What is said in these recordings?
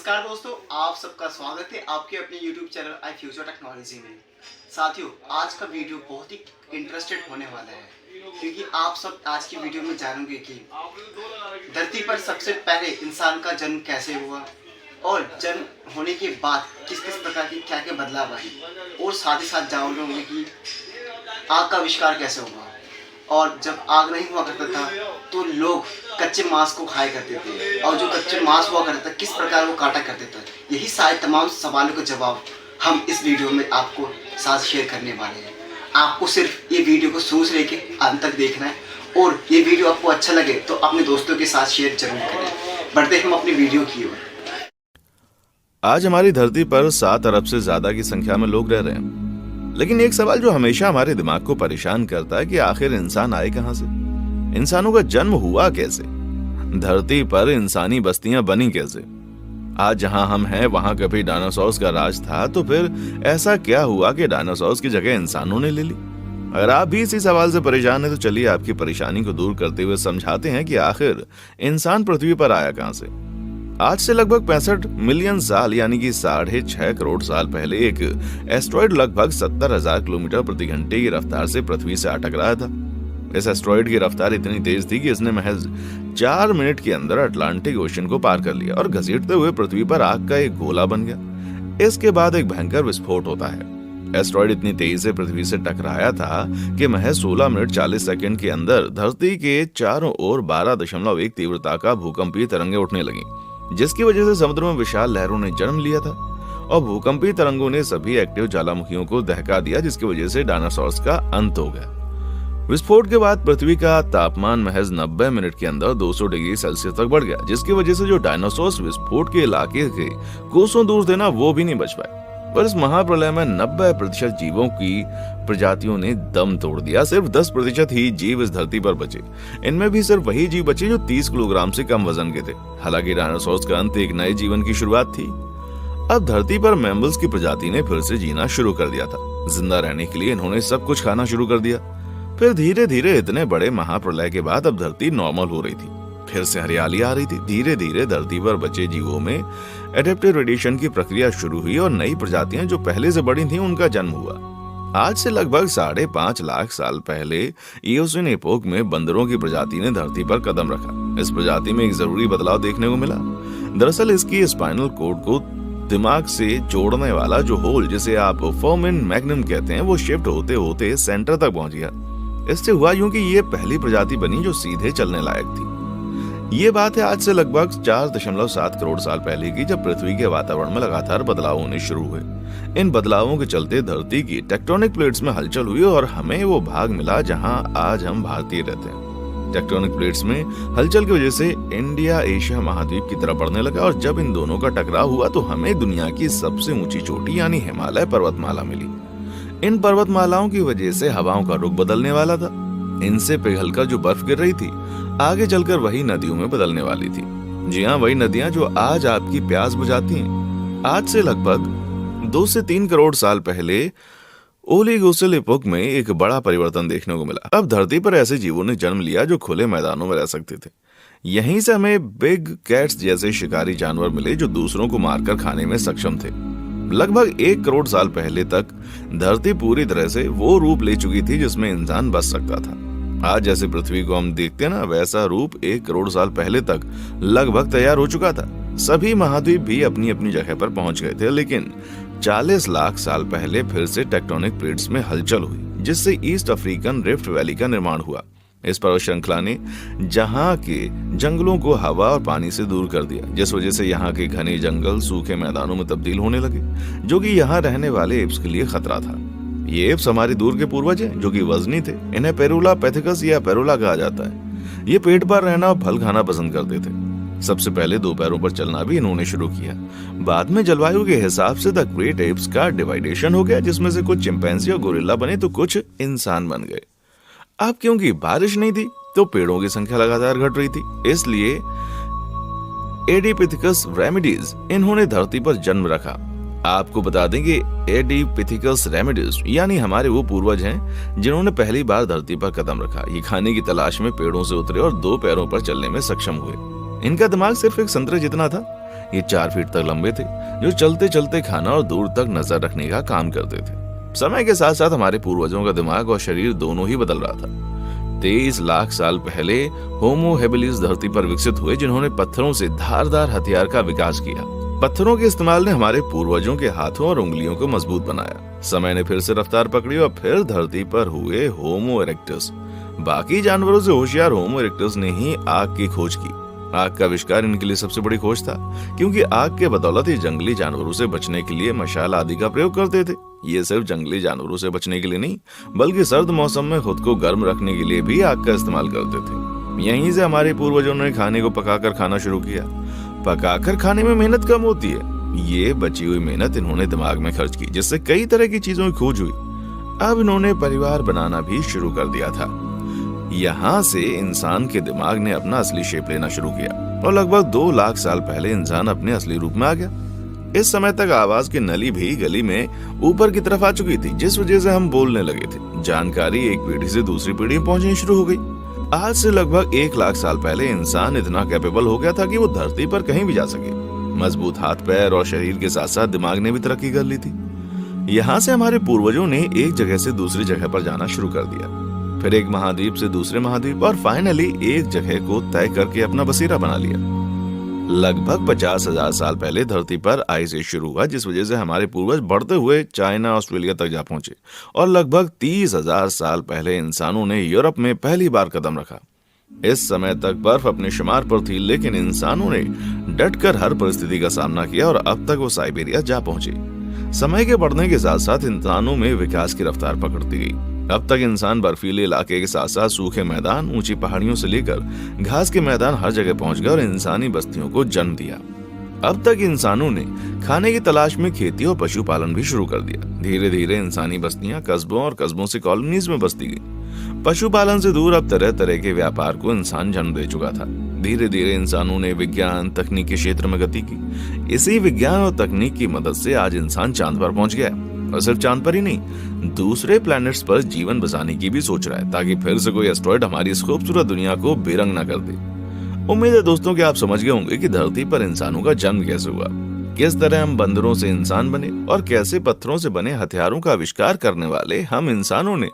नमस्कार दोस्तों, आप सबका स्वागत है आपके अपने YouTube चैनल आई फ्यूचर टेक्नोलॉजी में। साथियों, आज का वीडियो बहुत ही इंटरेस्टेड होने वाला है क्योंकि आप सब आज की वीडियो में जानेंगे कि धरती पर सबसे पहले इंसान का जन्म कैसे हुआ और जन्म होने के बाद किस किस प्रकार की क्या क्या बदलाव आए, और साथ ही साथ जानेंगे कि आग का आविष्कार कैसे हुआ। और जब आग नहीं हुआ करता था तो लोग कच्चे मांस को खाया करते थे, और जो कच्चे मांस हुआ करता था किस प्रकार वो काटा करते थे। यही सारे तमाम सवालों के जवाब हम इस वीडियो में आपको साथ शेयर करने वाले हैं। आपको सिर्फ ये वीडियो को शुरू से लेके अंत तक देखना है, और ये वीडियो आपको अच्छा लगे तो अपने दोस्तों के साथ शेयर जरूर करें। बढ़ते हम अपनी वीडियो की ओर। आज हमारी धरती पर 7 अरब से ज्यादा की संख्या में लोग रह रहे हैं, लेकिन एक सवाल जो हमेशा हमारे दिमाग को परेशान करता है कि आखिर इंसान आए कहां से, इंसानों का जन्म हुआ कैसे, धरती पर इंसानी बस्तियां बनी कैसे। आज जहां हम हैं वहां कभी डायनासोर्स का राज था, तो फिर ऐसा क्या हुआ कि डायनासोर्स की जगह इंसानों ने ले ली। अगर आप भी इसी सवाल से परेशान हैं तो चलिए आपकी परेशानी को दूर करते हुए समझाते हैं कि आखिर इंसान पृथ्वी पर आया कहां से। आज से लगभग 65 मिलियन साल यानी कि 6.5 करोड़ साल पहले एक एस्ट्रॉइड लगभग 70,000 किलोमीटर प्रति घंटे की रफ्तार से पृथ्वी से आ टकराया था। इस एस्ट्रॉइड की रफ्तार इतनी तेज थी कि इसने महज 4 मिनट के अंदर अटलांटिक ओशन को पार कर लिया और घसीटते हुए पृथ्वी पर आग का एक गोला बन गया। इसके बाद एक भयंकर विस्फोट होता है। एस्ट्रॉइड इतनी तेजी से पृथ्वी से टकराया था कि महज 16 मिनट 40 सेकंड के अंदर धरती के चारों ओर 12.1 तीव्रता का भूकंपीय तरंगे उठने लगी, जिसकी वजह से समुद्र में विशाल लहरों ने जन्म लिया था और भूकंपीय तरंगों ने सभी एक्टिव ज्वालामुखियों को दहका दिया, जिसकी वजह से डायनासोर्स का अंत हो गया। विस्फोट के बाद पृथ्वी का तापमान महज 90 मिनट के अंदर 200 डिग्री सेल्सियस तक बढ़ गया, जिसकी वजह से जो डायनासोर्स विस्फोट के इलाके के कोसों दूर थे ना, वो भी नहीं बच पाए। पर इस महाप्रलय में 90% जीवों की प्रजातियों ने दम तोड़ दिया। सिर्फ 10% ही जीव इस धरती पर बचे। इनमें भी सिर्फ वही जीव बचे जो 30 किलोग्राम से कम वजन के थे। हालांकि डायनासोर्स का अंत एक नए जीवन की शुरुआत थी। अब धरती पर मैमल्स की प्रजाति ने फिर से जीना शुरू कर दिया था। जिंदा रहने के लिए इन्होंने सब कुछ खाना शुरू कर दिया। फिर धीरे धीरे इतने बड़े महाप्रलय के बाद अब धरती नॉर्मल हो रही थी, फिर से हरियाली आ रही थी। धीरे धीरे धरती पर बचे जीवों में एडेप्टिव रेडिएशन की प्रक्रिया शुरू हुई और नई प्रजातियां जो पहले से बड़ी थीं उनका जन्म हुआ। आज से लगभग 5.5 लाख साल पहले इयोसिन एपोक में बंदरों की प्रजाति ने धरती पर कदम रखा। इस प्रजाति में एक जरूरी बदलाव देखने को मिला। दरअसल इसकी स्पाइनल कोड को दिमाग से जोड़ने वाला जो होल, जिसे आप फोरामेन मैग्नम कहते हैं, वो शिफ्ट होते होते सेंटर तक पहुंच गया। इससे हुआ यूं कि ये पहली प्रजाति बनी जो सीधे चलने लायक थी। ये बात है आज से लगभग 4.7 करोड़ साल पहले की, जब पृथ्वी के वातावरण में लगातार बदलाव होने शुरू हुए। इन बदलावों के चलते धरती की टेक्टोनिक प्लेट्स में हलचल हुई और हमें वो भाग मिला जहां आज हम भारतीय रहते हैं। टेक्टोनिक प्लेट्स में हलचल की वजह से इंडिया एशिया महाद्वीप की तरफ बढ़ने लगा, और जब इन दोनों का टकराव हुआ तो हमें दुनिया की सबसे ऊंची चोटी यानी हिमालय पर्वतमाला मिली। इन पर्वतमालाओं की वजह से हवाओं का रुख बदलने वाला था। इनसे पिघलकर जो बर्फ गिर रही थी आगे चलकर वही नदियों में बदलने वाली थी। जी हाँ, वही नदियां जो आज आपकी प्यास बुझाती हैं। आज से लगभग 2 से 3 करोड़ साल पहले ओलिगोसिल एपोक में एक बड़ा परिवर्तन देखने को मिला। अब धरती पर ऐसे जीवों ने जन्म लिया जो खुले मैदानों में रह सकते थे। यहीं से हमें बिग कैट्स जैसे शिकारी जानवर मिले जो दूसरों को मारकर खाने में सक्षम थे। लगभग 1 करोड़ साल पहले तक धरती पूरी तरह से वो रूप ले चुकी थी जिसमें इंसान बस सकता था। आज जैसे पृथ्वी को हम देखते हैं ना, वैसा रूप 1 करोड़ साल पहले तक लगभग तैयार हो चुका था। सभी महाद्वीप भी अपनी अपनी जगह पर पहुंच गए थे, लेकिन 40 लाख साल पहले फिर से टेक्टोनिक प्लेट्स में हलचल हुई, जिससे ईस्ट अफ्रीकन रिफ्ट वैली का निर्माण हुआ। इस पर्वत श्रृंखला ने जहां के जंगलों को हवा और पानी से दूर कर दिया, जिस वजह से यहाँ के घने जंगल सूखे मैदानों में तब्दील होने लगे, जो कि यहाँ रहने वाले एप्स के लिए खतरा था। ये एप्स हमारे दूर के पूर्वज हैं जो कि वजनी थे। इन्हें पेरुला पैथिकस या पेरुला कहा जाता है। ये पेट पर रहना और फल खाना पसंद करते थे। सबसे पहले 2 पैरों पर चलना भी इन्होंने शुरू किया। बाद में जलवायु के हिसाब से द ग्रेट एप्स का डिवाइडेशन हो गया, जिसमें से कुछ चिंपैंजी और गोरिल्ला बने तो कुछ इंसान बन गए। अब क्योंकि बारिश नहीं थी तो पेड़ों की संख्या लगातार घट रही थी, इसलिए एडिपिथिकस रेमिडीज इन्होंने धरती पर जन्म रखा। आपको बता दें कि एडिपिथिकस रेमिडीज यानी हमारे वो पूर्वज हैं जिन्होंने पहली बार धरती पर कदम रखा। ये खाने की तलाश में पेड़ों से उतरे और 2 पैरों पर चलने में सक्षम हुए। इनका दिमाग सिर्फ एक संतरे जितना था। ये 4 फीट तक लंबे थे, जो चलते चलते खाना और दूर तक नजर रखने का काम करते थे। समय के साथ साथ हमारे पूर्वजों का दिमाग और शरीर दोनों ही बदल रहा था। 23 लाख साल पहले होमो हेबिलिस धरती पर विकसित हुए, जिन्होंने पत्थरों से धारदार हथियार का विकास किया। पत्थरों के इस्तेमाल ने हमारे पूर्वजों के हाथों और उंगलियों को मजबूत बनाया। समय ने फिर से रफ्तार पकड़ी और फिर धरती पर हुए होमो इरेक्टस। बाकी जानवरों से होशियार होमो इरेक्टस ने ही आग की खोज की। आग का आविष्कार इनके लिए सबसे बड़ी खोज था, क्योंकि आग के बदौलत ही जंगली जानवरों से बचने के लिए मशाल आदि का प्रयोग करते थे। ये सिर्फ जंगली जानवरों से बचने के लिए नहीं, बल्कि सर्द मौसम में खुद को गर्म रखने के लिए भी आग का इस्तेमाल करते थे। यहीं से हमारे पूर्वजों ने खाने को पकाकर खाना शुरू किया। पकाकर खाने में मेहनत कम होती है। ये बची हुई मेहनत इन्होंने दिमाग में खर्च की, जिससे कई तरह की चीजों की खोज हुई। अब इन्होंने परिवार बनाना भी शुरू कर दिया था। यहाँ से इंसान के दिमाग ने अपना असली शेप लेना शुरू किया और लगभग 2 लाख साल पहले इंसान अपने असली रूप में आ गया। इस समय तक आवाज की नली भी गली में ऊपर की तरफ आ चुकी थी, जिस वजह से हम बोलने लगे थे। जानकारी एक पीढ़ी से दूसरी पीढ़ी में पहुंचनी शुरू हो गई। आज से लगभग 1 लाख साल पहले इंसान इतना कैपेबल हो गया था कि वो धरती पर कहीं भी जा सके। मजबूत हाथ पैर और शरीर के साथ साथ दिमाग ने भी तरक्की कर ली थी। यहाँ से हमारे पूर्वजों ने एक जगह से दूसरी जगह पर जाना शुरू कर दिया, फिर एक महाद्वीप से दूसरे महाद्वीप और फाइनली एक जगह को तय करके अपना बसेरा बना लिया। लगभग 50,000 साल पहले धरती पर आइस एज शुरू हुआ, जिस वजह से हमारे पूर्वज बढ़ते हुए चाइना ऑस्ट्रेलिया तक जा पहुंचे और लगभग 30,000 साल पहले इंसानों ने यूरोप में पहली बार कदम रखा। इस समय तक बर्फ अपने शुमार पर थी, लेकिन इंसानों ने डटकर हर परिस्थिति का सामना किया और अब तक वो साइबेरिया जा पहुंचे। समय के बढ़ने के साथ साथ इंसानों में विकास की रफ्तार पकड़ती गई। अब तक इंसान बर्फीले इलाके के साथ साथ सूखे मैदान, ऊंची पहाड़ियों से लेकर घास के मैदान हर जगह पहुंच गए और इंसानी बस्तियों को जन्म दिया। अब तक इंसानों ने खाने की तलाश में खेती और पशुपालन भी शुरू कर दिया। धीरे धीरे इंसानी बस्तियां कस्बों और कस्बों से कॉलोनीज में बसती गई। पशुपालन से दूर अब तरह तरह के व्यापार को इंसान जन्म दे चुका था। धीरे धीरे इंसानों ने विज्ञान तकनीक के क्षेत्र में गति की। इसी विज्ञान और तकनीक की मदद से आज इंसान चांद पर पहुंच गया और सिर्फ चांद पर ही नहीं, दूसरे प्लैनेट्स पर जीवन बसाने की भी सोच रहा है, ताकि फिर से कोई एस्ट्रॉयड हमारी इस खूबसूरत दुनिया को बेरंग न कर दे। उम्मीद है दोस्तों कि आप समझ गए होंगे कि धरती पर इंसानों का जन्म कैसे हुआ, किस तरह हम बंदरों से इंसान बने और कैसे पत्थरों से बने हथियारों का आविष्कार करने वाले हम इंसानों ने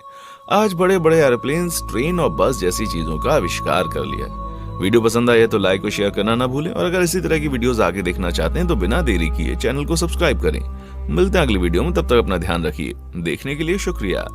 आज बड़े बड़े एरोप्लेन, ट्रेन और बस जैसी चीजों का आविष्कार कर लिया। वीडियो पसंद आए तो लाइक और शेयर करना ना भूलें और अगर इसी तरह की वीडियोस आगे देखना चाहते हैं तो बिना देरी किए चैनल को सब्सक्राइब करें। मिलते हैं अगली वीडियो में, तब तक अपना ध्यान रखिए। देखने के लिए शुक्रिया।